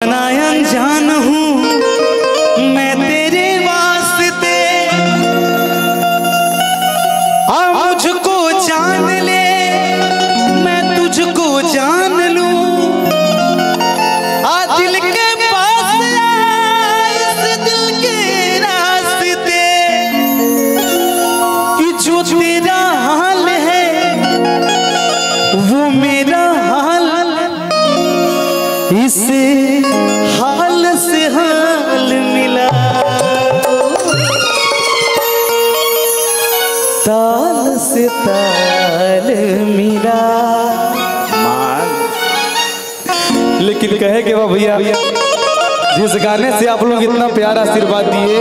अनजान हूँ मैं तेरे वास्ते, आ मुझको जान ले मैं तुझको जान लूं, आ दिल के पास इस दिल के रास्ते, कि जो तेरा हाल है वो मेरा हाल, इस हाल से हाल मिला, ताल से ताल मिला। लेकिन कहे कि वाह भैया, जिस गाने से आप लोग इतना प्यारा आशीर्वाद दिए,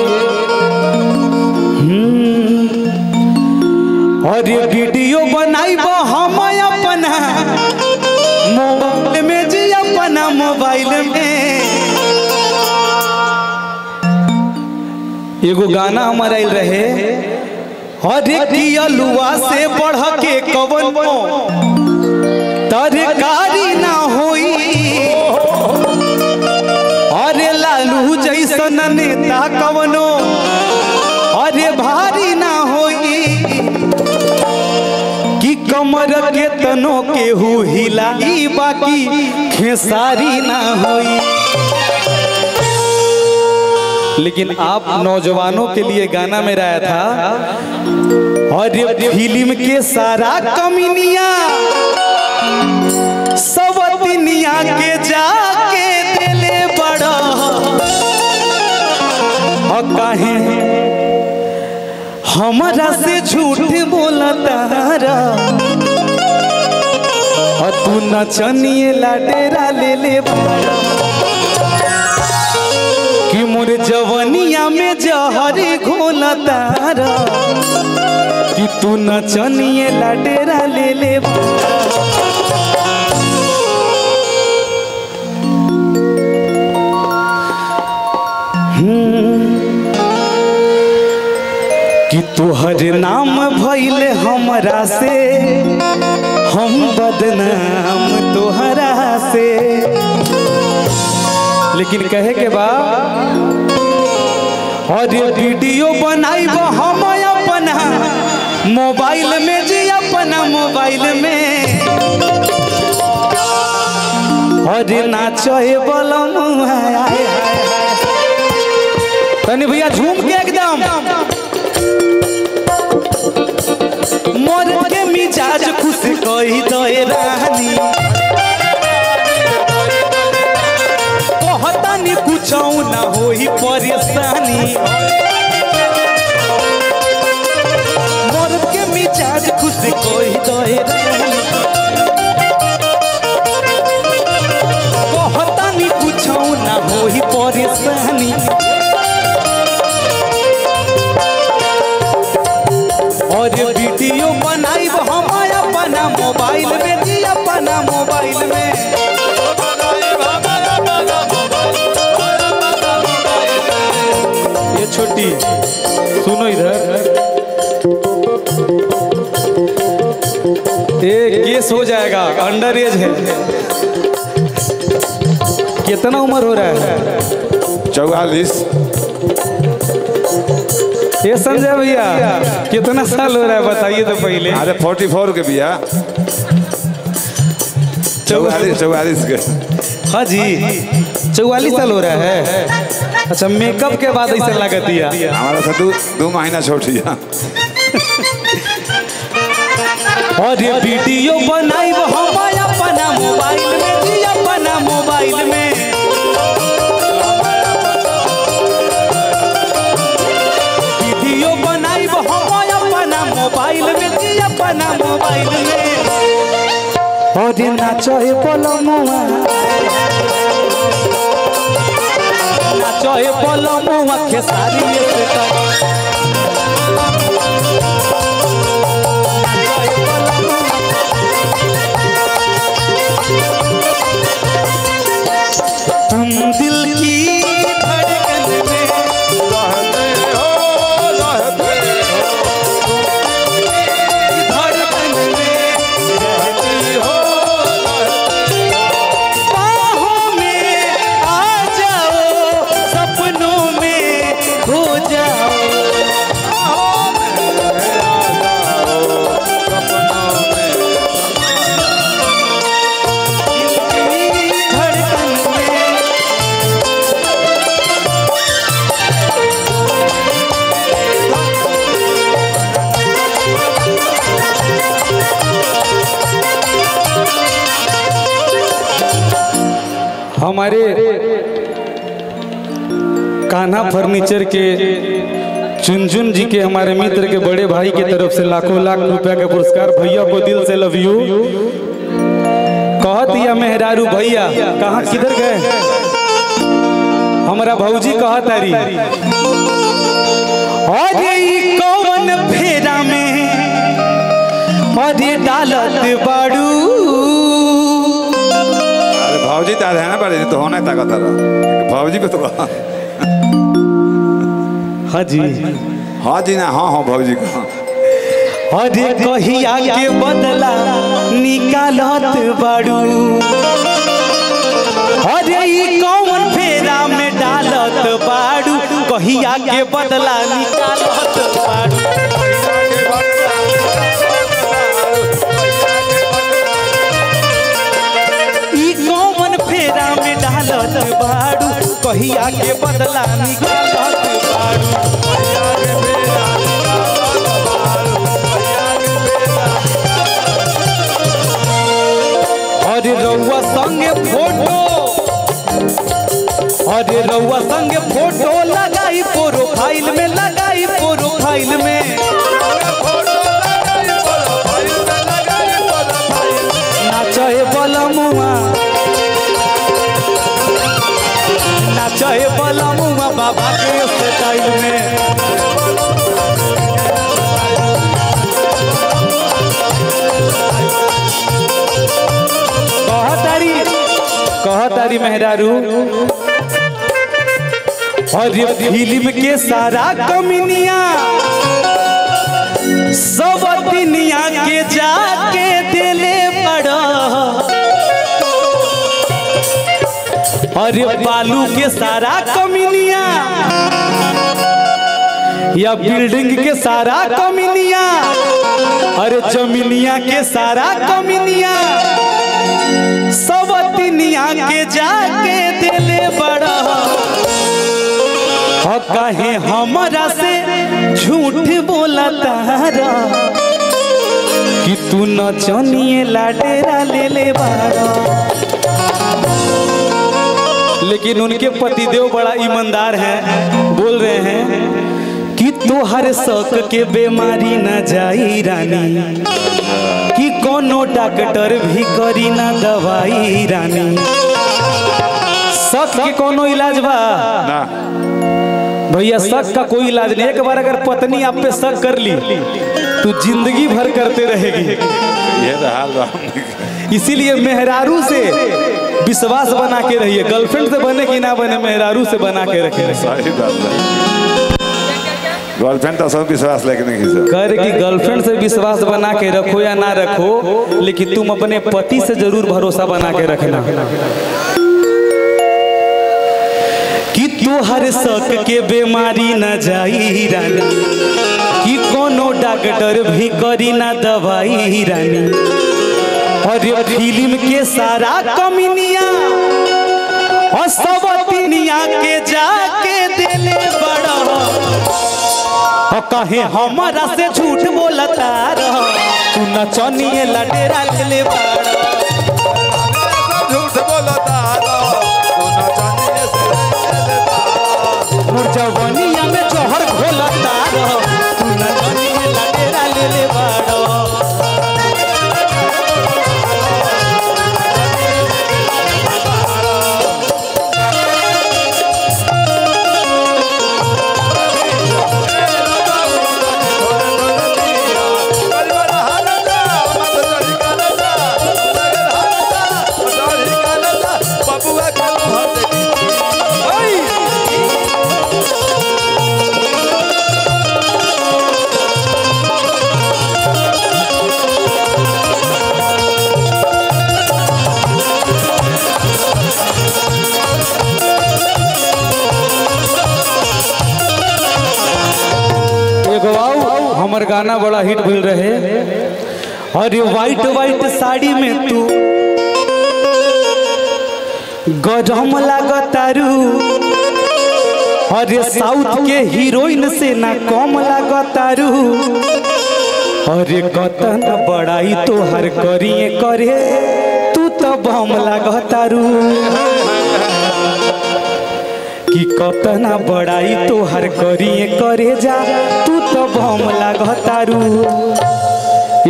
और ये वीडियो बनाई वो हम अपना मोबाइल में जी, अपना मोबाइल में एगो गाना हमारा रहे, और अलुआ से बढ़ के कवन तरकारी ना होई, अरे लालू जैसन नेता कवनो अरे भारी ना होई, कि कमर के तनो के हु हिलाई बाकी खेसारी ना होई। लेकिन आप नौजवानों के लिए गाना में आया था, और ये फिल्म के सारा कमीनिया सवतिनिया के जाके दिले बड़ा, और काहे हमारा से झूठ बोलता रा, और तू नचनिए लाडेरा ले ले बड़ा, कि मोर जवनिया में जहरी घोलता रा, कि तू नचनिए लाडेरा ले ले बड़ा। कि तुहर नाम भइल हमरा से, हम बदनाम तुहरा से। लेकिन कहे के बाद, और ये वीडियो बनाई वो हम अपना मोबाइल में जी, अपना मोबाइल में, और नाचे बलम तनी भैया झूम के एकदम मोर के मिजाज खुश कही दे रानी, कहतानी कुछ ना होई परेशानी, मोर के मिजाज खुश कही दे रानी, कहतानी कुछ ना होई परेशानी, और वीडियो बनाई हम अपना मोबाइल में जी, अपना मोबाइल में, ये छोटी सुनो इधर, ये केस हो जाएगा, अंडर एज है। कितना उम्र हो रहा है? 44। ये संजय भैया कितना साल हो रहा है बताइए तो पहले। अरे 44 के भैया, 44 के। हाँ जी 44 साल हो रहा है। अच्छा मेकअप के बाद ऐसे लगा दिया हमारा तो 2 महीना छोटिया। और ये वीडियो बनाई वो हम अपना मोबाइल में जी, अपना मोबाइल में, वीडियो बनाई वो हम अपना मोबाइल में जी, अपना मोबाइल में, और नाचो पलमुआ, नाचो पलमुआ खेसारी से तुम दिल की धड़कन में रहते हो, धड़कन में रहती हो, बाहों में आ हमारे कान्हा फर्नीचर के चुनचुन जी के हमारे मित्र के बड़े भाई की तरफ से लाखों लाख रुपया का पुरस्कार। भैया को दिल से लव यू कह दिया मेहरारू। भैया कहाँ किधर गए? हमारा भौजी कहा तारी अरे कौन फेरा में अरे डालत बाड़ू। अरे भावजी तार है ना बड़े तो होना था भावजी पे तो हाँ जी हाँ जी ना हाँ हाँ भावजी का अरे कहिया के बदला निकालत बाड़ू। अरे कौन फेरा में डालत बाड़ू कहिया के बदला निकालत बाड़ू। कौन फेरा में डालत बाड़ू कहिया के बदला निकालत बाड़ू। अरे रउआ संगे फोटो अरे रउआ संगे फोटो लगाई प्रोफाइल में लगाई प्रोफाइल में नाचे बलमुआ नाचे बलमुआ बाबा के स्टाइल में। कहतारी मेहरारू अरे फिल्म के सारा कमिनिया सब दुनिया के जाके दिले बड़ा। अरे बालू के सारा कमिनिया या बिल्डिंग के सारा कमिनिया अरे जमीनिया के सारा कमिनिया सब दुनिया के जाके दिले बड़ा। कहे हमारा से झूठ बोला तारा कि तू नचनिए लाडेरा ले ले बारा। लेकिन उनके पतिदेव बड़ा ईमानदार हैं बोल रहे हैं कि तोहर शौक के बीमारी न जाई रानी कि कोनो डॉक्टर भी करी ना दवाई रानी। शक के कोनो इलाज बा ना भैया? शक का कोई इलाज नहीं। एक बार अगर पत्नी आप पे शक कर ली तो जिंदगी भर करते रहेगी। ये तो हाल बा। इसीलिए मेहरारू से विश्वास बना के रहिए। गर्लफ्रेंड से बने कि ना बने मेहरारू से बना के रखिए। सही बात है। गर्लफ्रेंड तो सब विश्वास लेके नहीं कर कि गर्लफ्रेंड से विश्वास बना के रखो या ना रखो लेकिन तुम अपने पति से जरूर भरोसा बना के रखना कि तोहर शक के बीमारी न जाई रानी कि कोनो डॉक्टर भी करी ना दवाई रानी। और फिल्म के सारा कमिनिया और सब दुनिया के जाके दिले बड़ा। कहे हमारा से झूठ बोलता रहो तू नचनिए लडेरा ले ले बाड़ा। झूठ बोलता जवनिया में जहर घोलता रहो तू नचनिए लडेरा ले ले बाड़ा। हमर गाना बड़ा हिट भइल रहे। और ये वाइट वाइट साड़ी में तू गजम लागतारू और ये साउथ के हीरोइन से ना कम लागतारू। और ये कतन बड़ाई तो हर करिए करे तू तो बम लागतारू। कि कतना बड़ाई तोहर करिए करे जा तू तो बम लागतारू।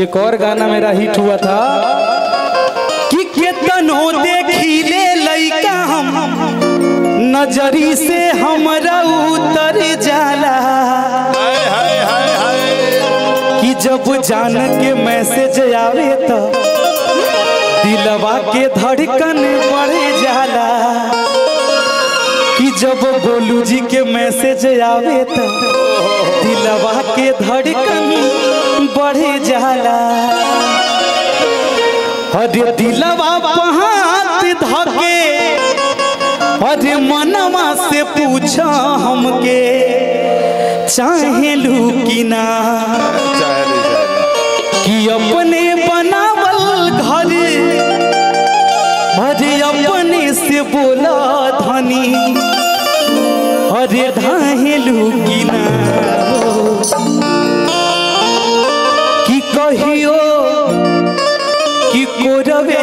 एक और गाना मेरा हिट हुआ था कि केतनो देखिले लइका हम नजरी से हमरा उतर जाला कि जब जान के मैसेज आवे तो दिलवा के धड़कन बढ़ जाला कि जब गोलू जी के मैसेज आवे तो दिलवा के धड़कन बढ़ जाला। अरे दिलवा हाथ धके अरे मनवा से पूछा हमके चाहेलू कि ना कि अपने बनावल घर अरे अपने से बोला धनी अरे धाहेलू कि ना कि कहियो कि कोरवे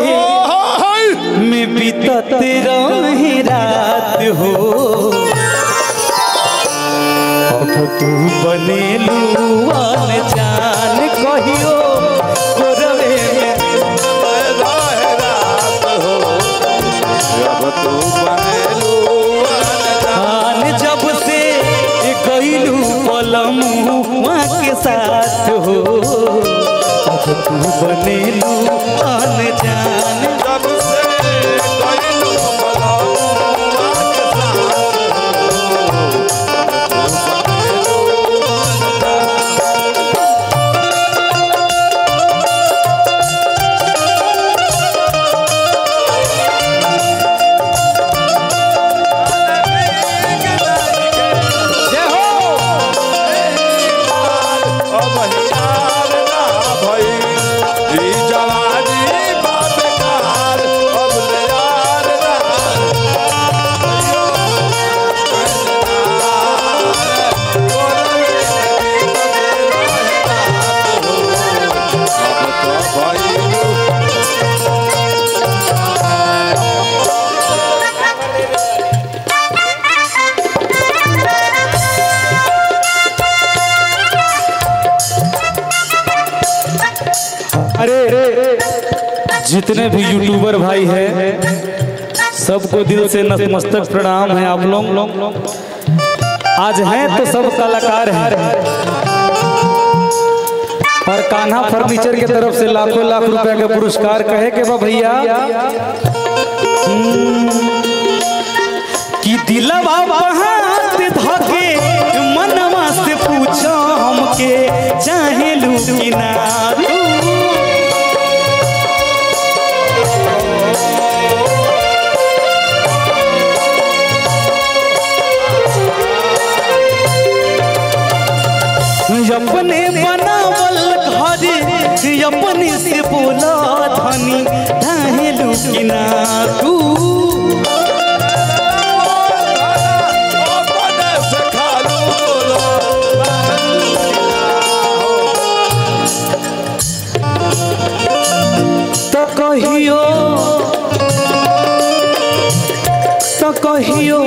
में बीतत रहे रात हो अब तू बनेलू अनजान कहियो कोरवे जब से गईलू पलमुआ के साथ हो अब तू बनेलू अनजान जब से गईलू पलमुआ के जितने भी यूट्यूबर भाई हैं सबको दिल से नतमस्तक प्रणाम है। आप लोग आज हैं तो सब कलाकार हैं और कान्हा फर्नीचर की तरफ से लाखों लाख रुपए का पुरस्कार कहे के बा भैया कि दिलवा हाथ धके मनवा से पूछो हमके चाहेलू कि ना अपने बनावल घर अपने से बोला धनी धाहेलू कि ना तू तो कहियो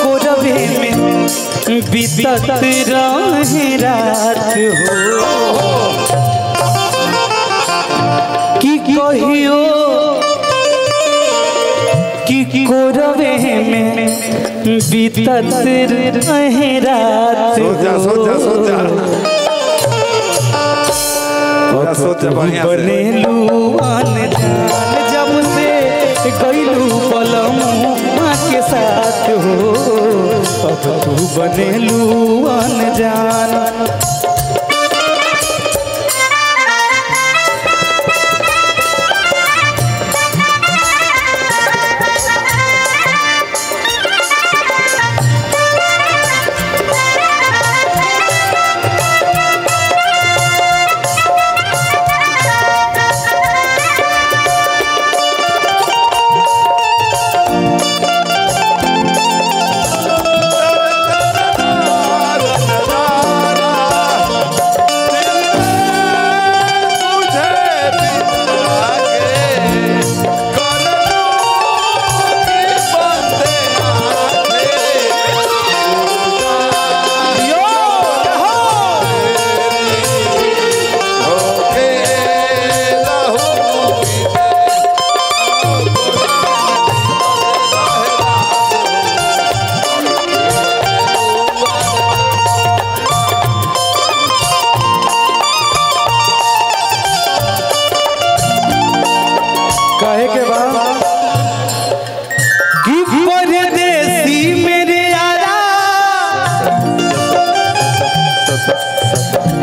कोरवे में बीतत रहे रात हो कि कहियो कि कोरवे में बीतत रहे रात बनेलू अनजान जब से गईलू पलमुआ के साथ हो अब तू बनेलू अनजान।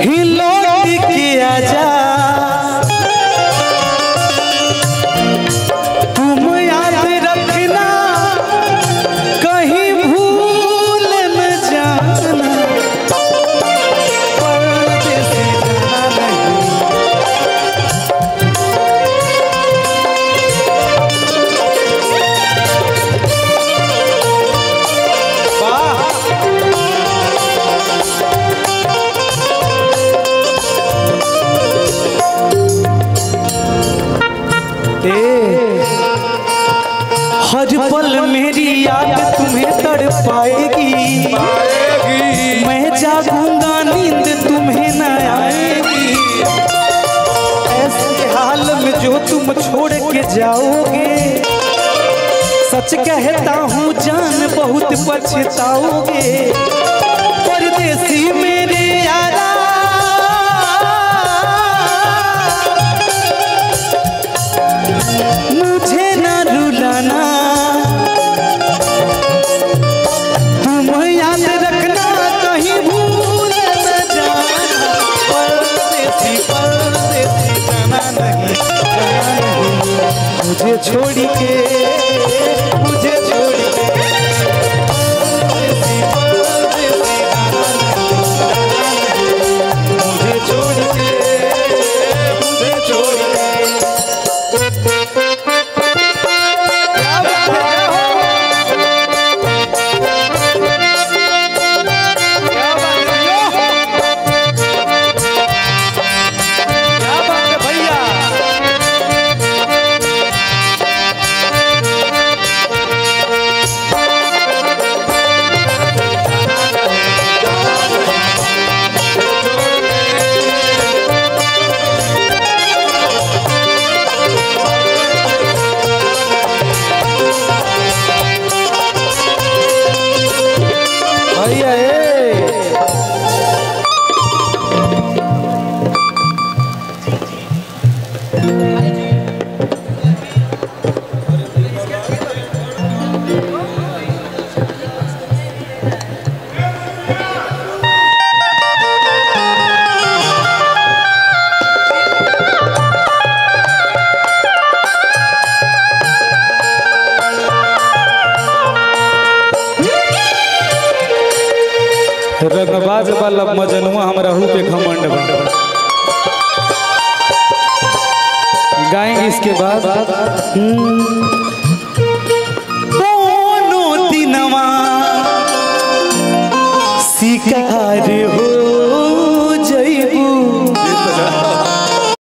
लौट के आजा तुम याद रखना कहीं भूल न जाना परदेसी जाना हर पल मेरी याद तुम्हें तड़पाएगी मैं जागूंगा नींद तुम्हें न आएगी ऐसे हाल में जो तुम छोड़ के जाओगे सच कहता हूँ जान बहुत पछताओगे परदेसी मेरे यारा मुझे न रुलाना तुम याद रखना कहीं भूल न जाना परदेसी परदेसी जाना नहीं मुझे छोड़ के मुझे छोड़ के परदेसी परदेसी जाना नहीं मुझे छोड़ के मुझे छोड़ के रंगबाज वाला मजनुआ हमरा हूँ पे घमंड बा गाएंगे इसके बाद दोनों दिनवा शिकार हो